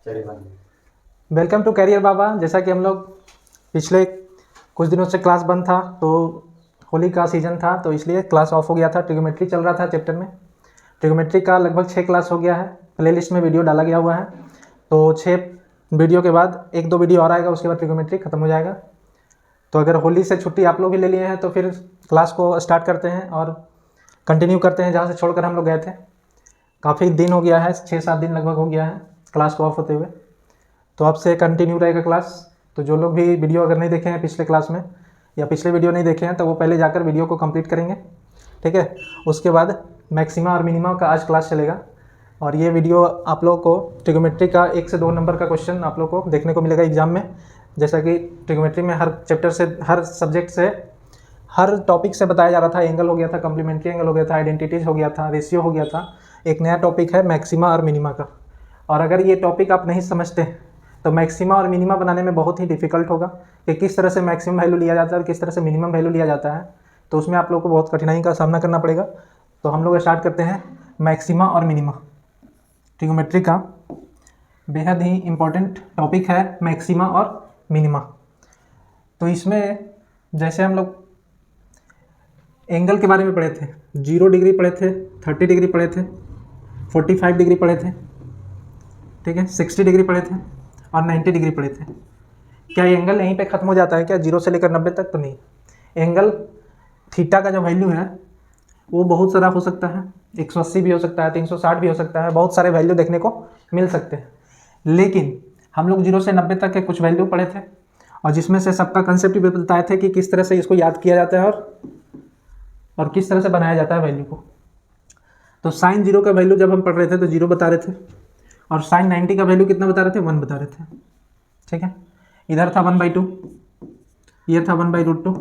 Welcome to career बाबा। जैसा कि हम लोग पिछले कुछ दिनों से क्लास बंद था, तो होली का सीज़न था तो इसलिए क्लास ऑफ हो गया था। ट्रिग्नोमेट्री चल रहा था चैप्टर में। ट्रिग्नोमेट्री का लगभग 6 क्लास हो गया है। प्लेलिस्ट में वीडियो डाला गया हुआ है, तो 6 वीडियो के बाद 1-2 वीडियो और आएगा, उसके बाद ट्रिग्नोमेट्री खत्म हो जाएगा। तो अगर होली से छुट्टी आप लोग भी ले लिए हैं तो फिर क्लास को स्टार्ट करते हैं और कंटिन्यू करते हैं जहाँ से छोड़कर हम लोग गए थे। काफ़ी दिन हो गया है, 6-7 दिन लगभग हो गया है क्लास को ऑफ होते हुए। तो अब से कंटिन्यू रहेगा क्लास। तो जो लोग भी वीडियो अगर नहीं देखे हैं पिछले क्लास में या पिछले वीडियो नहीं देखे हैं तो वो पहले जाकर वीडियो को कंप्लीट करेंगे, ठीक है। उसके बाद मैक्सिमा और मिनिमा का आज क्लास चलेगा और ये वीडियो आप लोगों को ट्रिग्नोमेट्री का 1 से 2 नंबर का क्वेश्चन आप लोग को देखने को मिलेगा एग्जाम में। जैसा कि ट्रिग्नोमेट्री में हर चैप्टर से, हर सब्जेक्ट से, हर टॉपिक से बताया जा रहा था। एंगल हो गया था, कम्प्लीमेंट्री एंगल हो गया था, आइडेंटिटीज हो गया था, रेशियो हो गया था। एक नया टॉपिक है मैक्सिमा और मिनिमा का। और अगर ये टॉपिक आप नहीं समझते तो मैक्सिमा और मिनिमा बनाने में बहुत ही डिफिकल्ट होगा कि किस तरह से मैक्सिमम वैल्यू लिया जाता है और किस तरह से मिनिमम वैल्यू लिया जाता है। तो उसमें आप लोगों को बहुत कठिनाई का सामना करना पड़ेगा। तो हम लोग स्टार्ट करते हैं मैक्सिमा और मिनिमा। ट्रिग्नोमेट्री का बेहद ही इम्पोर्टेंट टॉपिक है मैक्सिमा और मिनिमा। तो इसमें जैसे हम लोग एंगल के बारे में पढ़े थे, 0 डिग्री पढ़े थे, 30 डिग्री पढ़े थे, 45 डिग्री पढ़े थे, ठीक है, 60 डिग्री पढ़े थे और 90 डिग्री पढ़े थे। क्या एंगल यहीं पे ख़त्म हो जाता है क्या, 0 से लेकर 90 तक? तो नहीं। एंगल थीटा का जो वैल्यू है वो बहुत सारा हो सकता है, 180 भी हो सकता है, 360 भी हो सकता है, बहुत सारे वैल्यू देखने को मिल सकते हैं। लेकिन हम लोग 0 से 90 तक के कुछ वैल्यू पढ़े थे और जिसमें से सबका कंसेप्ट भी बताए थे कि किस तरह से इसको याद किया जाता है और किस तरह से बनाया जाता है वैल्यू को। तो साइन 0 का वैल्यू जब हम पढ़ रहे थे तो 0 बता रहे थे और साइन 90 का वैल्यू कितना बता रहे थे, 1 बता रहे थे, ठीक है। इधर था 1/2, ये था 1/√2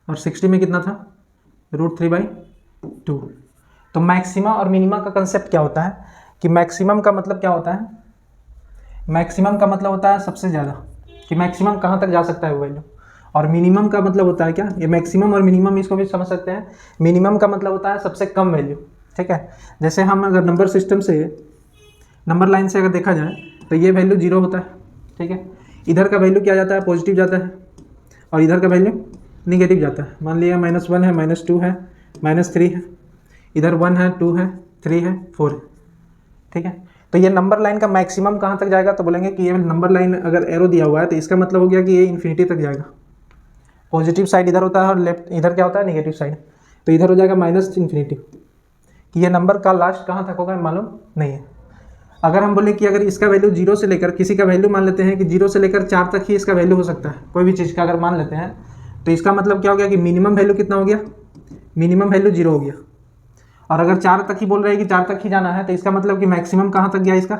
और 60 में कितना था, √3/2। तो मैक्सिमा और मिनिमा का कंसेप्ट क्या होता है कि मैक्सिमम का मतलब क्या होता है, मैक्सिमम का मतलब होता है सबसे ज़्यादा, कि मैक्सिमम कहाँ तक जा सकता है वो वैल्यू। और मिनिमम का मतलब होता है क्या, ये मैक्सिमम और मिनिमम इसको भी समझ सकते हैं। मिनिमम का मतलब होता है सबसे कम वैल्यू, ठीक है। जैसे हम अगर नंबर सिस्टम से, नंबर लाइन से अगर देखा जाए तो ये वैल्यू 0 होता है, ठीक है। इधर का वैल्यू क्या जाता है, पॉजिटिव जाता है और इधर का वैल्यू निगेटिव जाता है। मान लिया -1 है, -2 है, -3 है, इधर 1 है, 2 है, 3 है, 4 है, ठीक है। तो ये नंबर लाइन का मैक्सिमम कहाँ तक जाएगा, तो बोलेंगे कि ये नंबर लाइन अगर एरो दिया हुआ है तो इसका मतलब हो गया कि ये इन्फिनिटी तक जाएगा। पॉजिटिव साइड इधर होता है और लेफ्ट इधर क्या होता है, नेगेटिव साइड। तो इधर हो जाएगा -∞। कि ये नंबर का लास्ट कहाँ तक होगा मालूम नहीं है। अगर हम बोले कि अगर इसका वैल्यू 0 से लेकर, किसी का वैल्यू मान लेते हैं कि 0 से लेकर 4 तक ही इसका वैल्यू हो सकता है, कोई भी चीज़ का अगर मान लेते हैं, तो इसका मतलब क्या हो गया कि मिनिमम वैल्यू कितना हो गया, मिनिमम वैल्यू 0 हो गया। और अगर 4 तक ही बोल रहे हैं कि 4 तक ही जाना है तो इसका मतलब कि मैक्सिमम कहाँ तक गया इसका,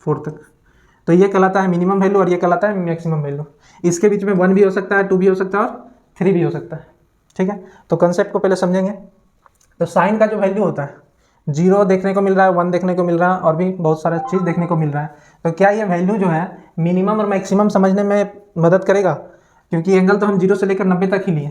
4 तक। तो ये कहलाता है मिनिमम वैल्यू और ये कहलाता है मैक्सिमम वैल्यू। इसके बीच में 1 भी हो सकता है, 2 भी हो सकता है और 3 भी हो सकता है, ठीक है। तो कंसेप्ट को पहले समझेंगे। तो साइन का जो वैल्यू होता है, 0 देखने को मिल रहा है, 1 देखने को मिल रहा है और भी बहुत सारा चीज़ देखने को मिल रहा है। तो क्या ये वैल्यू जो है मिनिमम और मैक्सिमम समझने में मदद करेगा, क्योंकि एंगल तो हम 0 से लेकर 90 तक ही लिए,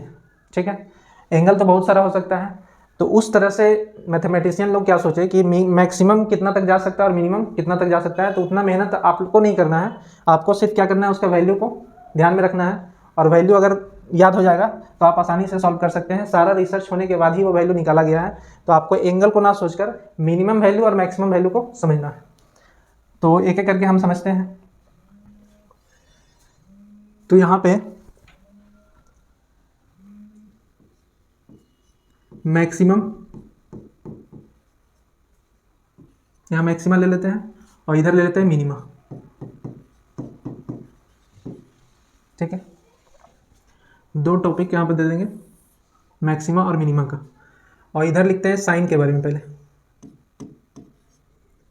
ठीक है। एंगल तो बहुत सारा हो सकता है। तो उस तरह से मैथमेटिशियन लोग क्या सोचे कि मैक्सिमम कितना तक जा सकता है और मिनिमम कितना तक जा सकता है। तो उतना मेहनत आपको नहीं करना है, आपको सिर्फ क्या करना है, उसका वैल्यू को ध्यान में रखना है। और वैल्यू अगर याद हो जाएगा तो आप आसानी से सॉल्व कर सकते हैं। सारा रिसर्च होने के बाद ही वो वैल्यू निकाला गया है। तो आपको एंगल को ना सोचकर मिनिमम वैल्यू और मैक्सिमम वैल्यू को समझना है। तो एक एक करके हम समझते हैं। तो यहाँ पे मैक्सिमम, यहाँ मैक्सिमा ले लेते हैं और इधर ले लेते हैं मिनिमा, ठीक है। 2 टॉपिक यहाँ पे दे देंगे, मैक्सिमा और मिनिमा का। और इधर लिखते हैं साइन के बारे में पहले,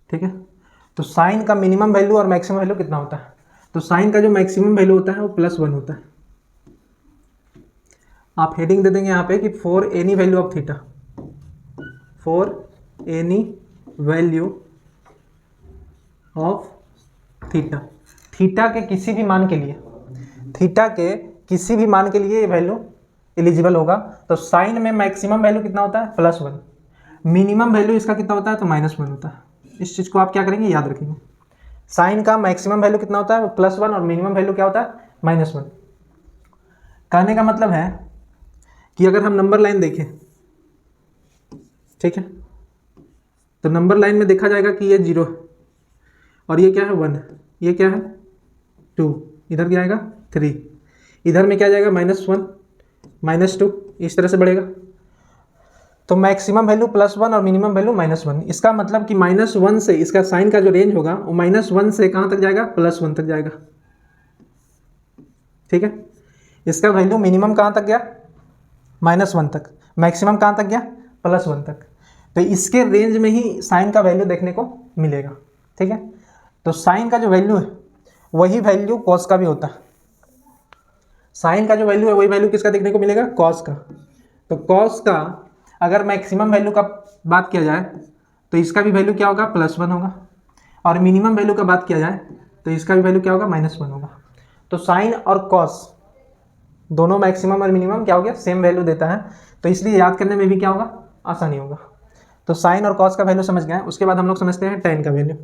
ठीक है। तो साइन का मिनिमम वैल्यू और मैक्सिमम वैल्यू कितना होता है, तो साइन का जो मैक्सिमम वैल्यू होता है वो +1 होता है। आप हेडिंग दे देंगे यहाँ पे कि for any value of theta, for any value of theta, theta के किसी भी मान के लिए, थीटा के किसी भी मान के लिए ये वैल्यू एलिजिबल होगा। तो साइन में मैक्सिमम वैल्यू कितना होता है, +1। मिनिमम वैल्यू इसका कितना होता है, तो -1 होता है। इस चीज़ को आप क्या करेंगे, याद रखेंगे। साइन का मैक्सिमम वैल्यू कितना होता है, +1, और मिनिमम वैल्यू क्या होता है, -1। कहने का मतलब है कि अगर हम नंबर लाइन देखें, ठीक है, तो नंबर लाइन में देखा जाएगा कि ये 0 है और ये क्या है 1, ये क्या है 2, इधर क्या आएगा 3, इधर में क्या जाएगा -1 -2, इस तरह से बढ़ेगा। तो मैक्सिमम वैल्यू +1 और मिनिमम वैल्यू -1। इसका मतलब कि -1 से इसका साइन का जो रेंज होगा वो -1 से कहाँ तक जाएगा, +1 तक जाएगा। ठीक है, इसका वैल्यू मिनिमम कहाँ तक गया, -1 तक, मैक्सिमम कहाँ तक गया, +1 तक। तो इसके रेंज में ही साइन का वैल्यू देखने को मिलेगा। ठीक है, तो साइन का जो वैल्यू है वही वैल्यू कॉस का भी होता है। साइन का जो वैल्यू है वही वैल्यू किसका देखने को मिलेगा, कॉस का। तो कॉस का अगर मैक्सिमम वैल्यू का बात किया जाए तो इसका भी वैल्यू क्या होगा, +1 होगा, और मिनिमम वैल्यू का बात किया जाए तो इसका भी वैल्यू क्या होगा, -1 होगा। तो साइन और कॉस दोनों मैक्सिमम और मिनिमम क्या हो गया, सेम वैल्यू देता है, तो इसलिए याद करने में भी क्या होगा, आसानी होगा। तो साइन और कॉस का वैल्यू समझ गए। उसके बाद हम लोग समझते हैं tan का वैल्यू।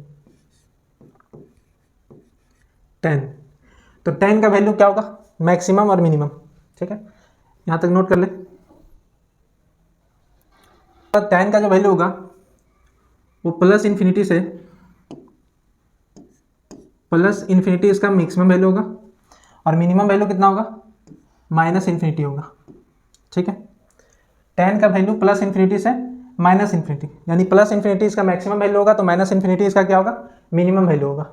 tan, तो tan का वैल्यू क्या होगा, मैक्सिमम और मिनिमम। ठीक है, यहाँ तक नोट कर ले। तो tan का जो वैल्यू होगा वो +∞ से +∞, इसका मैक्सिमम वैल्यू होगा, और मिनिमम वैल्यू कितना होगा, -∞ होगा। ठीक है, tan का वैल्यू +∞ से -∞, यानी +∞ इसका मैक्सिमम वैल्यू होगा, तो -∞ इसका क्या होगा, मिनिमम वैल्यू होगा।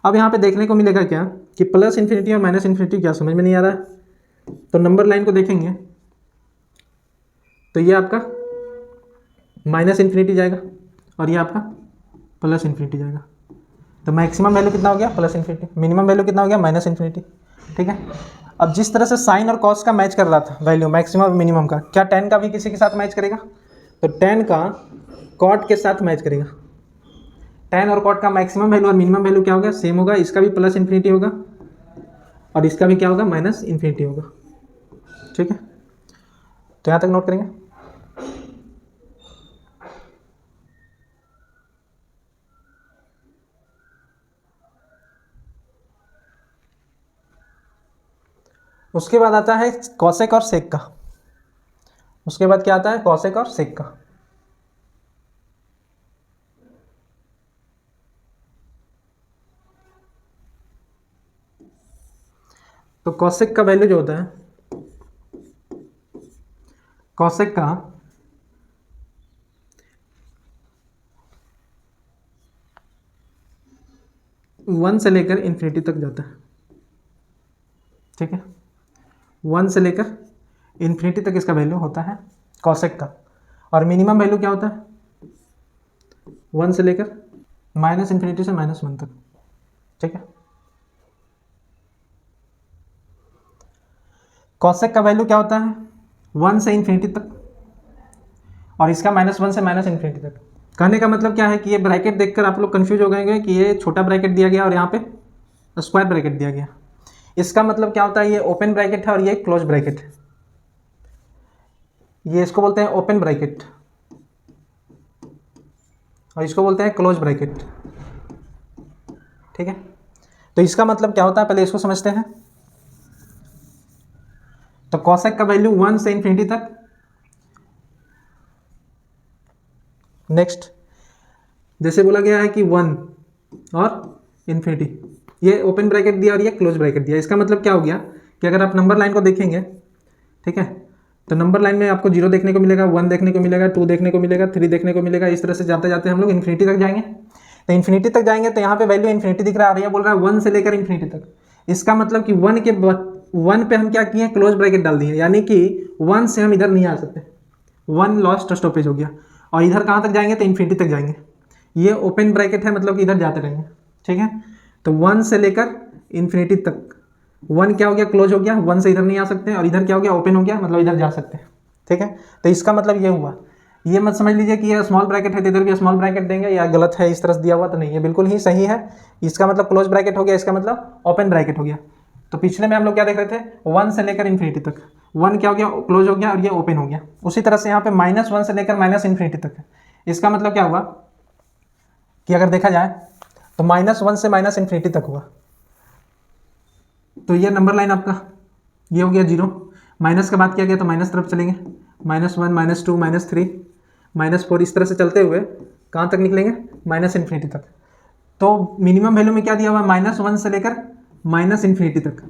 अब यहाँ पे देखने को मिलेगा क्या कि +∞ और -∞ क्या समझ में नहीं आ रहा है। तो नंबर लाइन को देखेंगे तो ये आपका -∞ जाएगा और ये आपका +∞ जाएगा। तो मैक्सिमम वैल्यू कितना हो गया, +∞, मिनिमम वैल्यू कितना हो गया, -∞। ठीक है, अब जिस तरह से साइन और कॉस का मैच कर रहा था वैल्यू मैक्सिमम और मिनिमम का, क्या tan का भी किसी के साथ मैच करेगा, तो tan का कॉट के साथ मैच करेगा। tan और कॉट का मैक्सिमम वैल्यू और मिनिमम वैल्यू क्या होगा, सेम होगा, इसका भी +∞ होगा और इसका भी क्या होगा, -∞ होगा। ठीक है, तो यहाँ तक नोट करेंगे। उसके बाद आता है कॉसेक और सेक का। उसके बाद क्या आता है, कॉसेक और सेक का। तो कॉसेक का वैल्यू जो होता है, कॉसेक का वन से लेकर इन्फिनिटी तक जाता है। ठीक है, 1 से लेकर इन्फिनिटी तक इसका वैल्यू होता है कॉसेक का, और मिनिमम वैल्यू क्या होता है, 1 से लेकर -∞ से -1 तक। ठीक है, कॉसेक का वैल्यू क्या होता है, 1 से इन्फिनिटी तक, और इसका -1 से -∞ तक। कहने का मतलब क्या है कि ये ब्रैकेट देखकर आप लोग कंफ्यूज हो गए कि ये छोटा ब्रैकेट दिया गया और यहाँ पे स्क्वायर ब्रैकेट दिया गया। इसका मतलब क्या होता है, ये ओपन ब्रैकेट है और ये क्लोज ब्रैकेट है। ये इसको बोलते हैं ओपन ब्रैकेट और इसको बोलते हैं क्लोज ब्रैकेट। ठीक है, तो इसका मतलब क्या होता है, पहले इसको समझते हैं। तो कॉसेक का वैल्यू 1 से इन्फिनिटी तक। नेक्स्ट, जैसे बोला गया है कि 1 और इन्फिनिटी, ये ओपन ब्रैकेट दिया और ये क्लोज ब्रैकेट दिया। इसका मतलब क्या हो गया कि अगर आप नंबर लाइन को देखेंगे, ठीक है, तो नंबर लाइन में आपको 0 देखने को मिलेगा, 1 देखने को मिलेगा, 2 देखने को मिलेगा, 3 देखने को मिलेगा। इस तरह से जाते जाते हम लोग इन्फिनिटी तक जाएंगे। तो इन्फिनिटी तक जाएंगे तो यहाँ पे वैल्यू इन्फिनिटी दिख रहा है और ये बोल रहा है 1 से लेकर इन्फिनिटी तक। इसका मतलब कि 1 पे हम क्या किए, क्लोज ब्रैकेट डाल दिए, यानी कि 1 से हम इधर नहीं आ सकते, 1 लॉस्ट स्टॉपेज हो गया। और इधर कहाँ तक जाएंगे, तो इन्फिनिटी तक जाएंगे। ये ओपन ब्रैकेट है, मतलब कि इधर जाते रहेंगे। ठीक है, तो 1 से लेकर इन्फिनिटी तक 1 क्या हो गया, क्लोज हो गया, 1 से इधर नहीं आ सकते, और इधर क्या हो गया, ओपन हो गया, मतलब इधर जा सकते हैं। ठीक है, तो इसका मतलब ये हुआ। ये मत समझ लीजिए कि ये स्मॉल ब्रैकेट है तो इधर भी स्मॉल ब्रैकेट देंगे, या गलत है इस तरह से दिया हुआ, तो नहीं, ये बिल्कुल ही सही है। इसका मतलब क्लोज ब्रैकेट हो गया, इसका मतलब ओपन ब्रैकेट हो गया। तो पिछले में हम लोग क्या देख रहे थे, 1 से लेकर इन्फिनिटी तक, 1 क्या हो गया, क्लोज हो गया, और ये ओपन हो गया। उसी तरह से यहाँ पे -1 से लेकर -∞ तक है। इसका मतलब क्या हुआ कि अगर देखा जाए तो -1 से -∞ तक हुआ। तो ये नंबर लाइन आपका ये हो गया 0। माइनस के बाद क्या गया तो माइनस तरफ चलेंगे, -1 -2 -3 -4 इस तरह से चलते हुए कहाँ तक निकलेंगे, -∞ तक। तो मिनिमम वैल्यू में क्या दिया हुआ है, -1 से लेकर -∞ तक,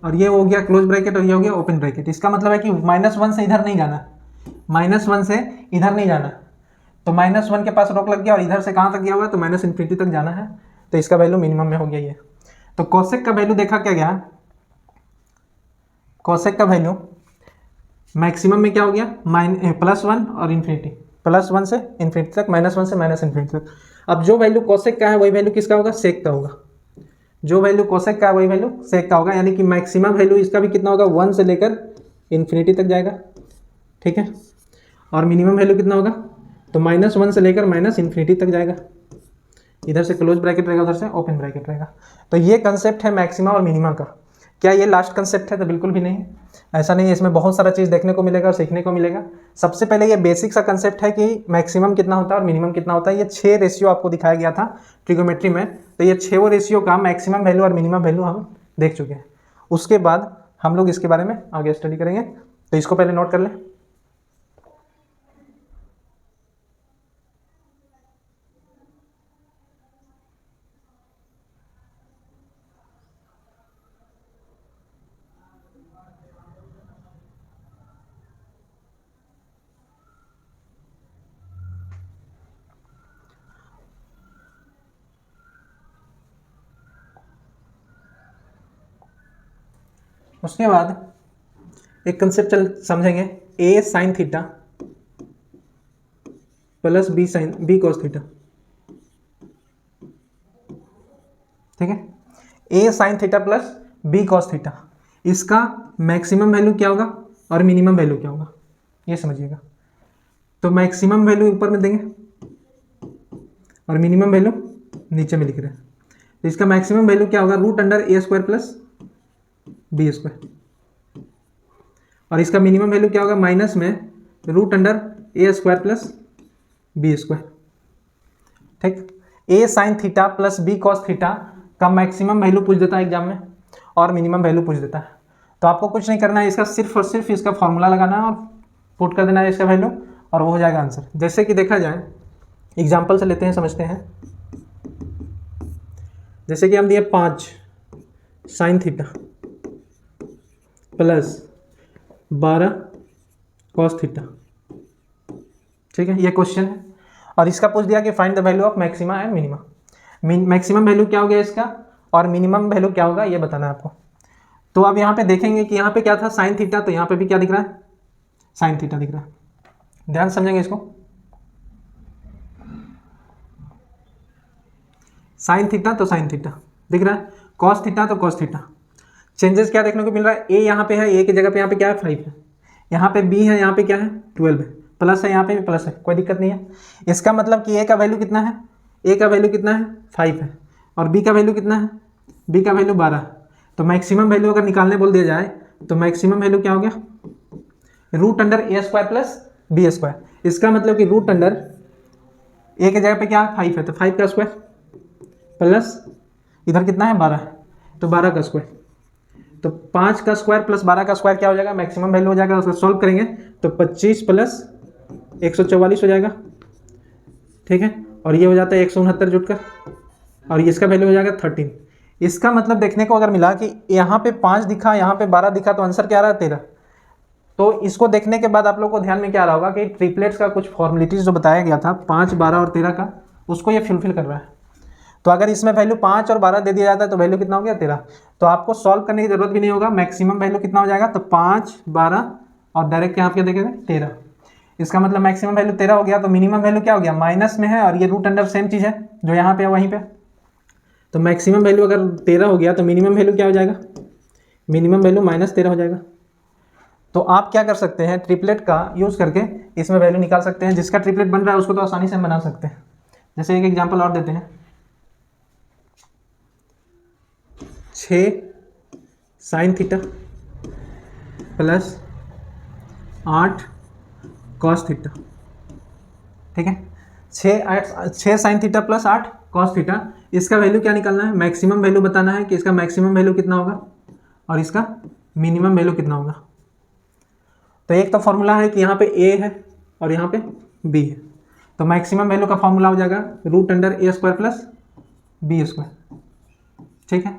और ये हो गया क्लोज ब्रैकेट और ये हो गया ओपन ब्रैकेट। इसका मतलब है कि -1 से इधर नहीं जाना, -1 से इधर नहीं जाना, तो -1 के पास रोक लग गया और इधर से कहाँ तक गया हुआ है तो -∞ तक जाना है, तो इसका वैल्यू मिनिमम में हो गया ये। तो कोसेक का वैल्यू देखा क्या गया, कोसेक का वैल्यू मैक्सिमम में क्या हो गया, +1 और इन्फिनिटी, +1 से इन्फिनिटी तक, -1 से -∞ तक। अब जो वैल्यू कोसेक का है वही वैल्यू किसका होगा, सेक का होगा। जो वैल्यू कोसेक का है वही वैल्यू सेक का होगा, यानी कि मैक्सिमम वैल्यू इसका भी कितना होगा, 1 से लेकर इन्फिनिटी तक जाएगा, ठीक है। और मिनिमम वैल्यू कितना होगा, तो -1 से लेकर -∞ तक जाएगा। इधर से क्लोज ब्रैकेट रहेगा, उधर से ओपन ब्रैकेट रहेगा। तो ये कंसेप्ट है मैक्सिमा और मिनिमा का। क्या ये लास्ट कंसेप्ट है, तो बिल्कुल भी नहीं, ऐसा नहीं है। इसमें बहुत सारा चीज़ देखने को मिलेगा और सीखने को मिलेगा। सबसे पहले ये बेसिक सा कंसेप्ट है कि मैक्सिमम कितना होता है और मिनिमम कितना होता है। ये 6 रेशियो आपको दिखाया गया था ट्रिगोमेट्री में, तो ये 6 रेशियो का मैक्सिमम वैल्यू और मिनिमम वैल्यू हम देख चुके हैं। उसके बाद हम लोग इसके बारे में आगे स्टडी करेंगे, तो इसको पहले नोट कर लें। उसके बाद एक कंसेप्ट चल समझेंगे, a sin theta plus b cos theta, ठीक है। a sin theta plus b cos theta, इसका मैक्सिमम वैल्यू क्या होगा और मिनिमम वैल्यू क्या होगा, ये समझिएगा। तो मैक्सिमम वैल्यू ऊपर में देंगे और मिनिमम वैल्यू नीचे में लिख रहे हैं। तो इसका मैक्सिमम वैल्यू क्या होगा, √a² प्लस b², और इसका मिनिमम वैल्यू क्या होगा, माइनस में √a² प्लस b², ठीक। a sin theta plus b cos theta का मैक्सिमम वैल्यू पूछ देता है एग्जाम में और मिनिमम वैल्यू पूछ देता है। तो आपको कुछ नहीं करना है, इसका सिर्फ और सिर्फ इसका फॉर्मूला लगाना है और पुट कर देना है इसका वैल्यू, और वो हो जाएगा आंसर। जैसे कि देखा जाए, एग्जाम्पल से लेते हैं, समझते हैं। जैसे कि हम दिए 5 sin theta plus 12 cos theta, ठीक है, ये क्वेश्चन है। और इसका पूछ दिया कि find the value of maxima and minima. Maximum value क्या हो गया इसका और मिनिमम वैल्यू क्या होगा, ये बताना है आपको। तो अब यहाँ पे देखेंगे कि यहाँ पे क्या था, sin थीटा, तो यहाँ पे भी क्या दिख रहा है, sin थीटा दिख रहा है। ध्यान समझेंगे इसको। sin थीटा तो sin थीटा दिख रहा है, cos थीटा तो cos थीटा। चेंजेस क्या देखने को मिल रहा है, a यहाँ पे है, a की जगह पे यहाँ पे क्या है, 5 है। यहाँ पे b है, यहाँ पे क्या है, 12 है। प्लस है, यहाँ पे भी प्लस है, कोई दिक्कत नहीं है। इसका मतलब कि a का वैल्यू कितना है, a का वैल्यू कितना है, 5 है, और b का वैल्यू कितना है, b का वैल्यू 12 है। तो मैक्सिमम वैल्यू अगर निकालने बोल दिया जाए तो मैक्सिमम वैल्यू क्या हो गया, √a² प्लस b²। इसका मतलब कि a की जगह पे क्या है, 5 है, तो 5 का स्क्वायर प्लस इधर कितना है, 12 है, तो 12 का स्क्वायर। तो 5 का स्क्वायर प्लस 12 का स्क्वायर क्या हो जाएगा, मैक्सिमम वैल्यू हो जाएगा। उसको सॉल्व करेंगे तो 25 प्लस 144 हो जाएगा, ठीक है। और ये हो जाता है 169 जुटकर, और इसका वैल्यू हो जाएगा 13। इसका मतलब देखने को अगर मिला कि यहाँ पे 5 दिखा, यहाँ पे 12 दिखा, तो आंसर क्या आ रहा है, 13। तो इसको देखने के बाद आप लोग को ध्यान में क्या आ रहा होगा कि ट्रिपलेट्स का कुछ फॉर्मुलिटीज जो बताया गया था 5, 12 और 13 का, उसको ये फुलफिल कर रहा है। तो अगर इसमें वैल्यू 5 और 12 दे दिया जाता है तो वैल्यू कितना हो गया, 13। तो आपको सॉल्व करने की जरूरत भी नहीं होगा, मैक्सिमम वैल्यू कितना हो जाएगा, तो 5, 12 और डायरेक्ट यहाँ पे देखेंगे 13। इसका मतलब मैक्सिमम वैल्यू 13 हो गया। तो मिनिमम वैल्यू क्या हो गया, माइनस में है, और ये √अंडर सेम चीज़ है जो यहाँ पे है वहीं पे। तो मैक्सिमम वैल्यू अगर 13 हो गया तो मिनिमम वैल्यू क्या हो जाएगा, मिनिमम वैल्यू -13 हो जाएगा। तो आप क्या कर सकते हैं, ट्रिपलेट का यूज़ करके इसमें वैल्यू निकाल सकते हैं। जिसका ट्रिपलेट बन रहा है उसको तो आसानी से हम बना सकते हैं। जैसे एक एग्जाम्पल और देते हैं, 6 sin theta plus 8 cos theta, ठीक है। 6 sign theta plus 8 cos theta, इसका वैल्यू क्या निकालना है, मैक्सिमम वैल्यू बताना है कि इसका मैक्सिमम वैल्यू कितना होगा और इसका मिनिमम वैल्यू कितना होगा। तो एक तो फॉर्मूला है कि यहाँ पे ए है और यहाँ पे बी है, तो मैक्सिमम वैल्यू का फॉर्मूला हो जाएगा √a² प्लस b², ठीक है,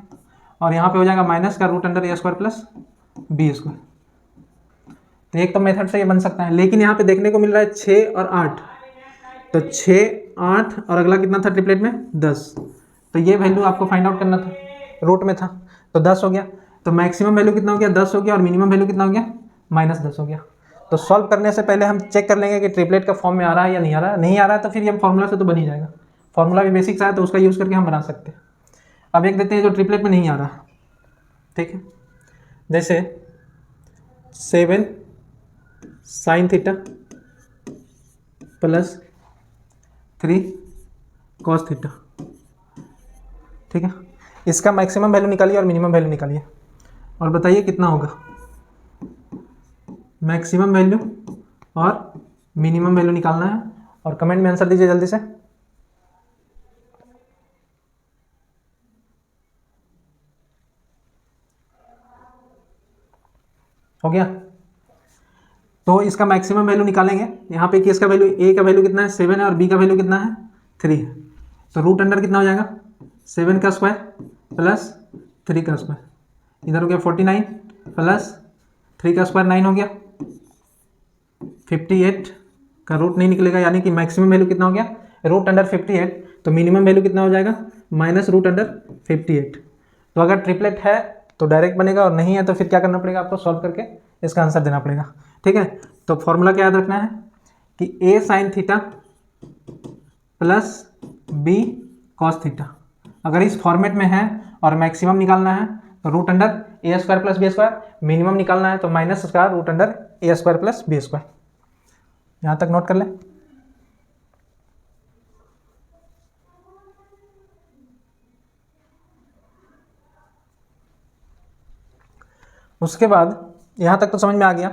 और यहाँ पे हो जाएगा माइनस का √a² प्लस b²। तो एक तो मेथड से ये बन सकता है, लेकिन यहाँ पे देखने को मिल रहा है 6 और 8, तो 6, 8 और अगला कितना था ट्रिपलेट में 10, तो ये वैल्यू आपको फाइंड आउट करना था, रूट में था तो 10 हो गया। तो मैक्सिमम वैल्यू कितना हो गया 10 हो गया और मिनिमम वैल्यू कितना हो गया -10 हो गया। तो सॉल्व करने से पहले हम चेक कर लेंगे कि ट्रिपलेट का फॉर्म में आ रहा है या नहीं आ रहा है। नहीं आ रहा है तो फिर ये फार्मूला से तो बन ही जाएगा, फार्मूला भी बेसिक सा है तो उसका यूज़ करके हम बना सकते हैं। अब एक देते हैं जो ट्रिपलेट में नहीं आ रहा, ठीक है, जैसे 7 sign theta plus 3 cos theta, ठीक है, इसका मैक्सिमम वैल्यू निकालिए और मिनिमम वैल्यू निकालिए और बताइए कितना होगा। मैक्सिमम वैल्यू और मिनिमम वैल्यू निकालना है और कमेंट में आंसर दीजिए जल्दी से। हो गया, तो इसका मैक्सिमम वैल्यू निकालेंगे। यहाँ पे कि इसका वैल्यू ए का वैल्यू कितना है 7 है और बी का वैल्यू कितना है 3 है, तो √अंडर कितना हो जाएगा 7 का स्क्वायर प्लस 3 का स्क्वायर, इधर हो गया 49 प्लस 3 का स्क्वायर 9 हो गया, 58 का रूट नहीं निकलेगा, यानी कि मैक्सिमम वैल्यू कितना हो गया √अंडर 58, तो मिनिमम वैल्यू कितना हो जाएगा -√58। तो अगर ट्रिपलेट है तो डायरेक्ट बनेगा और नहीं है तो फिर क्या करना पड़ेगा आपको, सॉल्व करके इसका आंसर देना पड़ेगा, ठीक है। तो फॉर्मूला क्या याद रखना है कि a sign theta plus b cos theta, अगर इस फॉर्मेट में है और मैक्सिमम निकालना है तो √a² प्लस b², मिनिमम निकालना है तो -√a² प्लस b²। यहाँ तक नोट कर लें। उसके बाद यहाँ तक तो समझ में आ गया।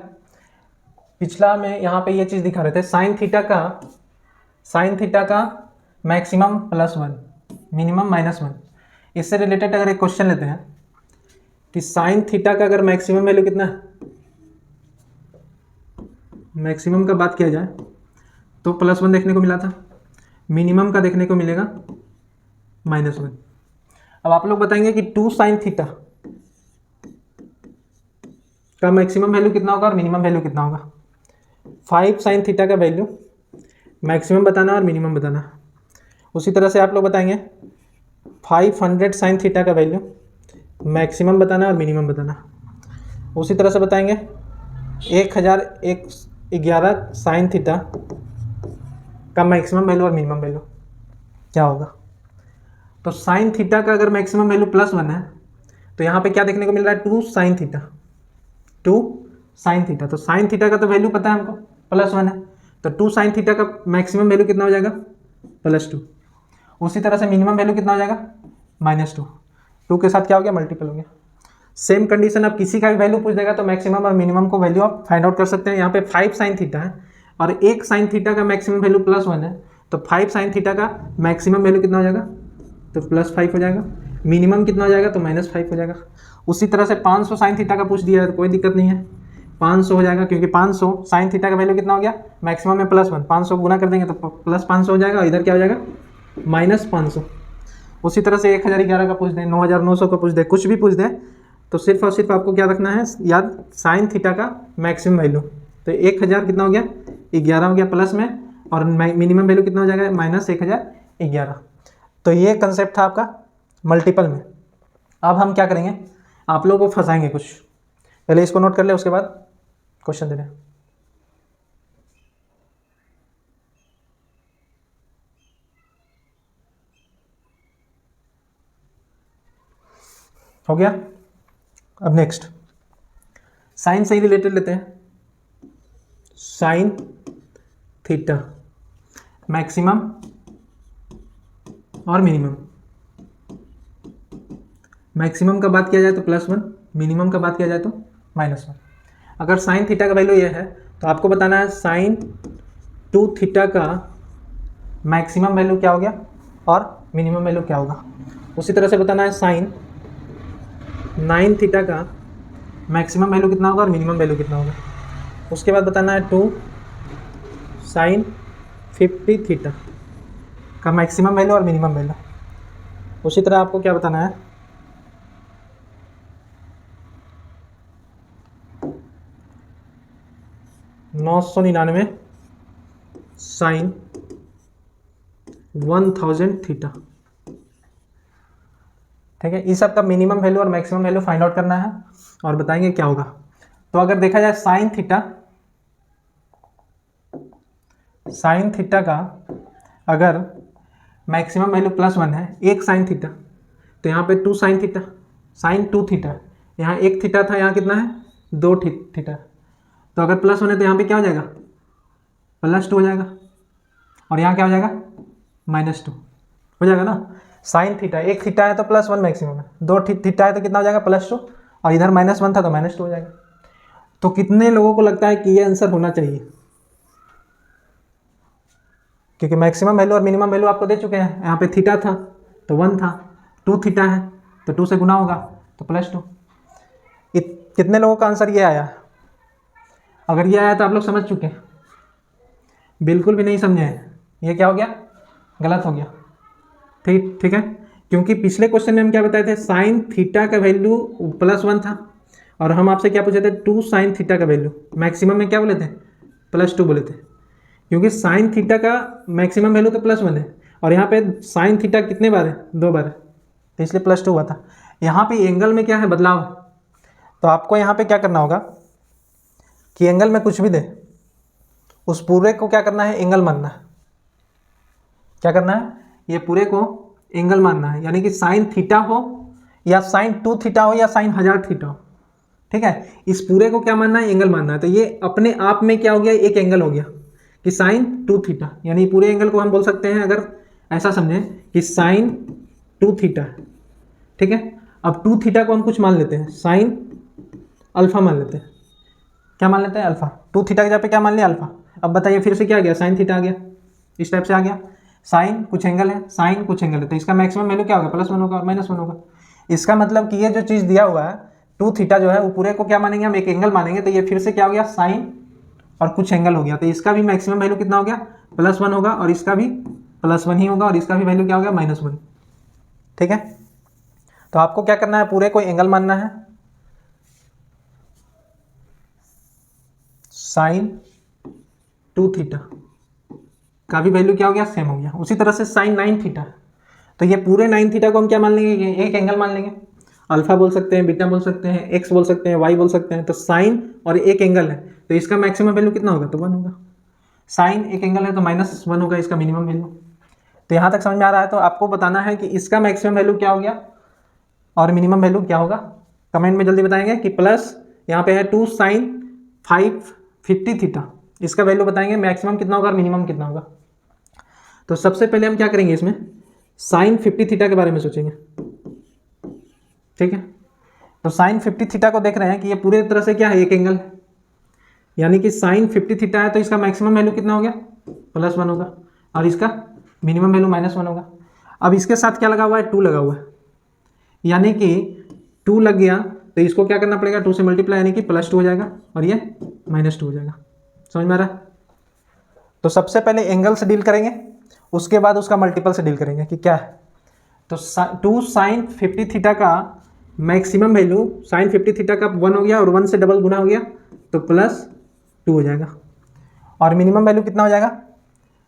पिछला में यहाँ पे ये चीज़ दिखा रहे थे, साइन थीटा का मैक्सिमम +1 मिनिमम -1। इससे रिलेटेड अगर एक क्वेश्चन लेते हैं कि साइन थीटा का अगर मैक्सिमम वैल्यू कितना है, मैक्सिमम का बात किया जाए तो +1 देखने को मिला था, मिनिमम का देखने को मिलेगा -1। अब आप लोग बताएंगे कि 2 साइन थीटा का मैक्सिमम वैल्यू कितना होगा और मिनिमम वैल्यू कितना होगा। 5 साइन थीटा का वैल्यू मैक्सिमम बताना और मिनिमम बताना। उसी तरह से आप लोग बताएंगे 500 साइन थीटा का वैल्यू मैक्सिमम बताना और मिनिमम बताना। उसी तरह से बताएंगे 1011 साइन थीटा का मैक्सिमम वैल्यू और मिनिमम वैल्यू क्या होगा। तो साइन थीटा का अगर मैक्सिमम वैल्यू +1 है तो यहाँ पे क्या देखने को मिल रहा है 2 साइन थीटा। तो साइन थीटा का तो वैल्यू पता है हमको +1 है, तो 2 साइन थीटा का मैक्सिमम वैल्यू कितना हो जाएगा +2। उसी तरह से मिनिमम वैल्यू कितना हो जाएगा -2। 2 के साथ क्या हो गया मल्टीपल हो गया। सेम कंडीशन आप किसी का भी वैल्यू पूछ देगा तो मैक्सिमम और मिनिमम को वैल्यू आप फाइंड आउट कर सकते हैं। यहाँ पे 5 साइन थीटा है और 1 साइन थीटा का मैक्सिमम वैल्यू +1 है, तो 5 साइन थीटा का मैक्सिमम वैल्यू कितना हो जाएगा तो +5 हो जाएगा, मिनिमम कितना हो जाएगा तो -5 हो जाएगा। उसी तरह से 500 साइन थीटा का पूछ दिया है तो कोई दिक्कत नहीं है, 500 हो जाएगा, क्योंकि 500 साइन थीटा का वैल्यू कितना हो गया मैक्सिमम में +1, 500 गुना कर देंगे तो +500 हो जाएगा, इधर क्या हो जाएगा -500। उसी तरह से 1011 का पूछ दें, 9900 का पूछ दें, कुछ भी पूछ दें तो सिर्फ और सिर्फ आपको क्या रखना है याद, साइन थीटा का मैक्सिमम वैल्यू। तो 1000 कितना हो गया 11 हो गया प्लस में, और मिनिमम वैल्यू कितना हो जाएगा -1011। तो ये कंसेप्ट था आपका मल्टीपल में। अब हम क्या करेंगे, आप लोगों को फंसाएंगे कुछ, पहले इसको नोट कर ले उसके बाद क्वेश्चन दे रहे हैं। हो गया। अब नेक्स्ट साइन से ही रिलेटेड लेते हैं। साइन थीटा मैक्सिमम और मिनिमम। मैक्सिमम का बात किया जाए तो +1, मिनिमम का बात किया जाए तो -1। अगर साइन थीटा का वैल्यू ये है तो आपको बताना है साइन 2 थीटा का मैक्सिमम वैल्यू क्या हो गया और मिनिमम वैल्यू क्या होगा। उसी तरह से बताना है साइन 9 थीटा का मैक्सिमम वैल्यू कितना होगा और मिनिमम वैल्यू कितना होगा। उसके बाद बताना है 2 साइन 50 थीटा का मैक्सिमम वैल्यू और मिनिमम वैल्यू। उसी तरह आपको क्या बताना है, 999 साइन 1000 थीटा। ठीक है, इस सब का मिनिमम वैल्यू और मैक्सिमम वैल्यू फाइंड आउट करना है और बताएंगे क्या होगा। तो अगर देखा जाए साइन थीटा का अगर मैक्सिमम वैल्यू +1 है, एक साइन थीटा, तो यहाँ पे 2 साइन थीटा, साइन 2 थीटा, यहाँ 1 थीटा था, यहाँ कितना है 2 थीटा। तो अगर +1 है तो यहाँ पे क्या हो जाएगा +2 हो जाएगा और यहाँ क्या हो जाएगा -2 हो जाएगा ना। साइन थीटा 1 थीटा है तो +1 मैक्सिमम है, 2 थीटा है तो कितना हो जाएगा +2 और इधर -1 था तो -2 हो जाएगा। तो कितने लोगों को लगता है कि ये आंसर होना चाहिए, क्योंकि मैक्सिमम वैल्यू और मिनिमम वैल्यू आपको दे चुके हैं। यहाँ पे थीटा था तो 1 था, 2 थीटा है तो 2 से गुना होगा तो +2। कितने लोगों का आंसर ये आया। अगर ये आया तो आप लोग समझ चुके हैं, बिल्कुल भी नहीं समझे हैं, ये क्या हो गया गलत हो गया। ठीक है, क्योंकि पिछले क्वेश्चन में हम क्या बताए थे, साइन थीटा का वैल्यू +1 था और हम आपसे क्या पूछे थे 2 साइन थीटा का वैल्यू, मैक्सिमम में क्या बोले थे +2 बोले थे, क्योंकि साइन थीटा का मैक्सिमम वैल्यू तो +1 है और यहाँ पे साइन थीटा कितने बार है 2 बार है, तो इसलिए +2 हुआ था। यहाँ पे एंगल में क्या है बदलाव, तो आपको यहाँ पे क्या करना होगा कि एंगल में कुछ भी दे उस पूरे को क्या करना है एंगल मानना है। क्या करना है, ये पूरे को एंगल मानना है, यानी कि साइन थीटा हो या साइन 2 थीटा हो या साइन 1000 थीटा हो। ठीक है, इस पूरे को क्या मानना है एंगल मानना है। तो ये अपने आप में क्या हो गया एक एंगल हो गया कि साइन 2 थीटा, यानी पूरे एंगल को हम बोल सकते हैं, अगर ऐसा समझें कि साइन 2 थीटा। ठीक है, अब 2 थीटा को हम कुछ मान लेते हैं, साइन अल्फा मान लेते हैं। क्या मान लेते हैं अल्फा, 2 थीटा की जगह पे क्या मान लिया अल्फा। अब बताइए फिर से क्या आ गया साइन थीटा आ गया, इस टाइप से आ गया। साइन कुछ एंगल है, साइन कुछ एंगल है, तो इसका मैक्सिमम वैल्यू क्या होगा +1 होगा और -1 होगा। इसका मतलब कि ये जो चीज़ दिया हुआ है 2 थीटा जो है वो पूरे को क्या मानेंगे हम एक एंगल मानेंगे, तो ये फिर से क्या हो गया साइन और कुछ एंगल हो गया, तो इसका भी मैक्सिमम वैल्यू कितना हो गया +1 होगा और इसका भी +1 ही होगा और इसका भी वैल्यू क्या हो गया -1। ठीक है, तो आपको क्या करना है पूरे को एंगल मानना है, साइन 2 थीटा का भी वैल्यू क्या हो गया सेम हो गया। उसी तरह से साइन 9 थीटा, तो ये पूरे 9 थीटा को हम क्या मान लेंगे एक एंगल मान लेंगे, अल्फा बोल सकते हैं, बीटा बोल सकते हैं, एक्स बोल सकते हैं, वाई बोल सकते हैं। तो साइन और एक एंगल है तो इसका मैक्सिमम वैल्यू कितना होगा तो 1 होगा। साइन एक एंगल है तो -1 होगा इसका मिनिमम वैल्यू। तो यहाँ तक समझ में आ रहा है। तो आपको बताना है कि इसका मैक्सिमम वैल्यू क्या हो गया और मिनिमम वैल्यू क्या होगा, कमेंट में जल्दी बताएंगे। कि प्लस यहाँ पे है 2 साइन 550 थीटा, इसका वैल्यू बताएंगे मैक्सिमम कितना होगा और मिनिमम कितना होगा। तो सबसे पहले हम क्या करेंगे इसमें साइन 50 थीटा के बारे में सोचेंगे। ठीक है, तो साइन 50 थीटा को देख रहे हैं कि ये पूरे तरह से क्या है एक एंगल है, यानी कि साइन 50 थीटा है तो इसका मैक्सिमम वैल्यू कितना हो गया +1 होगा और इसका मिनिमम वैल्यू -1 होगा। अब इसके साथ क्या लगा हुआ है 2 लगा हुआ है, यानी कि 2 लग गया तो इसको क्या करना पड़ेगा 2 से मल्टीप्लाई, यानी कि +2 हो जाएगा और ये -2 हो जाएगा। समझ में आ रहा है। तो सबसे पहले एंगल से डील करेंगे, उसके बाद उसका मल्टीपल से डील करेंगे कि क्या है। तो 2 साइन 50 थीटा का मैक्सिमम वैल्यू साइन 50 थीटा का 1 हो गया और 1 से डबल गुना हो गया तो +2 हो जाएगा और मिनिमम वैल्यू कितना हो जाएगा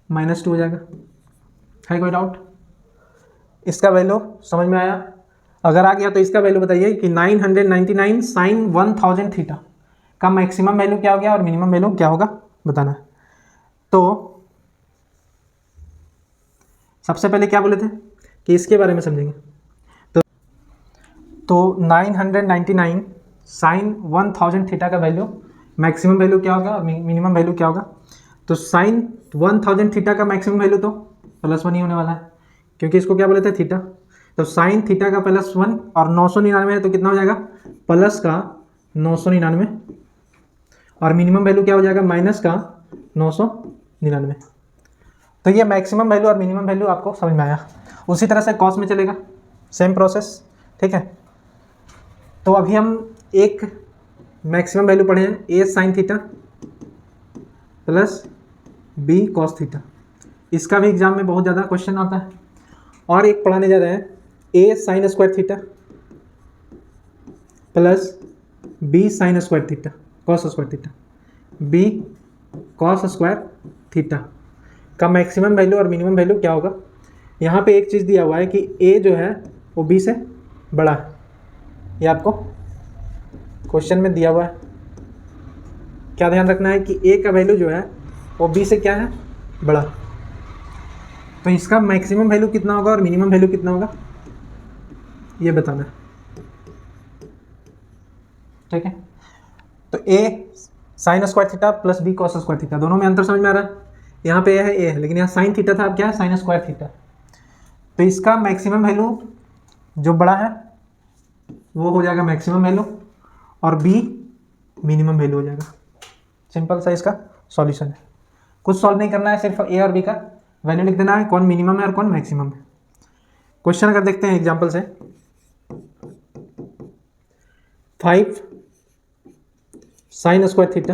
-2 हो जाएगा। है कोई डाउट, इसका वैल्यू समझ में आया। अगर आ गया तो इसका वैल्यू बताइए कि 999 साइन 1000 थीटा का मैक्सिमम वैल्यू क्या हो गया और मिनिमम वैल्यू क्या होगा बताना है। तो सबसे पहले क्या बोले थे कि इसके बारे में समझेंगे। तो 999 साइन 1000 थीटा का वैल्यू मैक्सिमम वैल्यू क्या होगा और मिनिमम वैल्यू क्या होगा। तो साइन 1000 थीटा का मैक्सिमम वैल्यू तो +1 ही होने वाला है, क्योंकि इसको क्या बोले थे थीटा। तो साइन थीटा का +1 और 999 है तो कितना हो जाएगा प्लस का 999 और मिनिमम वैल्यू क्या हो जाएगा माइनस का 999। तो ये मैक्सिमम वैल्यू और मिनिमम वैल्यू आपको समझ में आया। उसी तरह से कॉस में चलेगा, सेम प्रोसेस, ठीक है। तो अभी हम एक मैक्सिमम वैल्यू पढ़े हैं, A sine theta plus B cos theta. इसका भी एग्जाम में बहुत ज़्यादा क्वेश्चन आता है। और एक पढ़ाने जा रहे हैं, A sine square theta plus B sine square theta cos square theta, B cos square theta का मैक्सिमम वैल्यू और मिनिमम वैल्यू क्या होगा। यहाँ पे एक चीज़ दिया हुआ है कि ए जो है वो बी से बड़ा है, ये आपको क्वेश्चन में दिया हुआ है। क्या ध्यान रखना है कि ए का वैल्यू जो है वो बी से क्या है, बड़ा। तो इसका मैक्सिमम वैल्यू कितना होगा और मिनिमम वैल्यू कितना होगा ये बताना है, ठीक है। तो A sine square theta plus B cos square theta, दोनों में अंतर समझ में आ रहा है। यहाँ पे ए है, लेकिन यहाँ साइन थीटा था, अब क्या है साइन स्क्वायर थीटा। तो इसका मैक्सिमम वैल्यू जो बड़ा है वो हो जाएगा मैक्सिमम वैल्यू और बी मिनिमम वैल्यू हो जाएगा। सिंपल सा इसका सॉल्यूशन है, कुछ सॉल्व नहीं करना है, सिर्फ ए और बी का वैल्यू लिख देना है, कौन मिनिमम है और कौन मैक्सिमम है। क्वेश्चन अगर देखते हैं एग्जांपल से, 5 sign square theta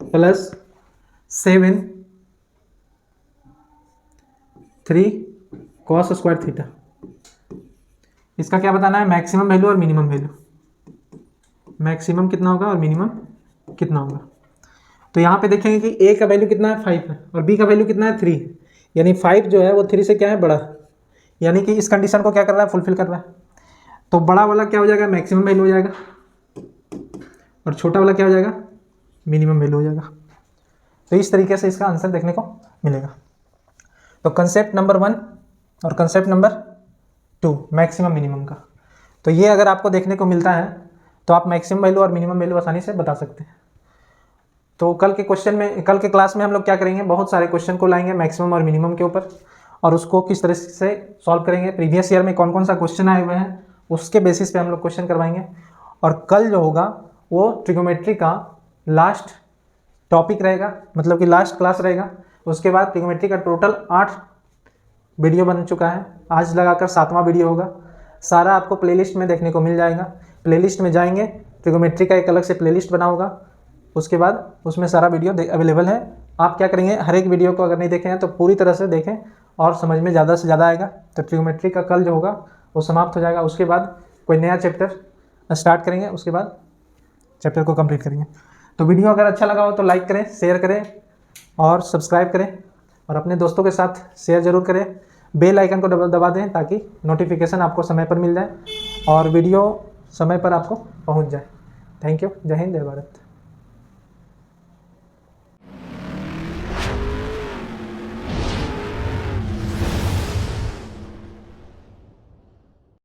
plus 7 3 cos square theta. इसका क्या बताना है, मैक्सिमम वैल्यू और मिनिमम वैल्यू। मैक्सिमम कितना होगा और मिनिमम कितना होगा। तो यहाँ पे देखेंगे कि ए का वैल्यू कितना है 5 है और बी का वैल्यू कितना है 3, यानी 5 जो है वो 3 से क्या है, बड़ा, यानी कि इस कंडीशन को क्या कर रहा है, फुलफिल कर रहा है। तो बड़ा वाला क्या हो जाएगा, मैक्सिमम वैल्यू हो जाएगा और छोटा वाला क्या हो जाएगा, मिनिमम वैल्यू हो जाएगा। तो इस तरीके से इसका आंसर देखने को मिलेगा। तो कंसेप्ट नंबर 1 और कंसेप्ट नंबर 2 मैक्सिमम मिनिमम का, तो ये अगर आपको देखने को मिलता है तो आप मैक्सिमम वैल्यू और मिनिमम वैल्यू आसानी से बता सकते हैं। तो कल के क्लास में हम लोग क्या करेंगे, बहुत सारे क्वेश्चन को लाएंगे मैक्सिमम और मिनिमम के ऊपर और उसको किस तरह से सॉल्व करेंगे, प्रीवियस ईयर में कौन कौन सा क्वेश्चन आए हुए हैं उसके बेसिस पे हम लोग क्वेश्चन करवाएंगे। और कल जो होगा वो ट्रिगोमेट्री का लास्ट टॉपिक रहेगा, मतलब कि लास्ट क्लास रहेगा। उसके बाद ट्रिगोमेट्री का टोटल 8 वीडियो बन चुका है, आज लगाकर 7वां वीडियो होगा। सारा आपको प्लेलिस्ट में देखने को मिल जाएगा। प्लेलिस्ट में जाएंगे, ट्रिगोमेट्री का एक अलग से प्लेलिस्ट बना होगा, उसके बाद उसमें सारा वीडियो अवेलेबल है। आप क्या करेंगे, हर एक वीडियो को अगर नहीं देखें हैं तो पूरी तरह से देखें और समझ में ज़्यादा से ज़्यादा आएगा। तो ट्रिगोमेट्री का कल जो होगा वो समाप्त हो जाएगा। उसके बाद कोई नया चैप्टर स्टार्ट करेंगे, उसके बाद चैप्टर को कंप्लीट करेंगे। तो वीडियो अगर अच्छा लगा हो तो लाइक करें, शेयर करें और सब्सक्राइब करें और अपने दोस्तों के साथ शेयर ज़रूर करें। बेल आइकन को दबा दें ताकि नोटिफिकेशन आपको समय पर मिल जाए और वीडियो समय पर आपको पहुंच जाए। Thank you. जय हिंद, जय भारत।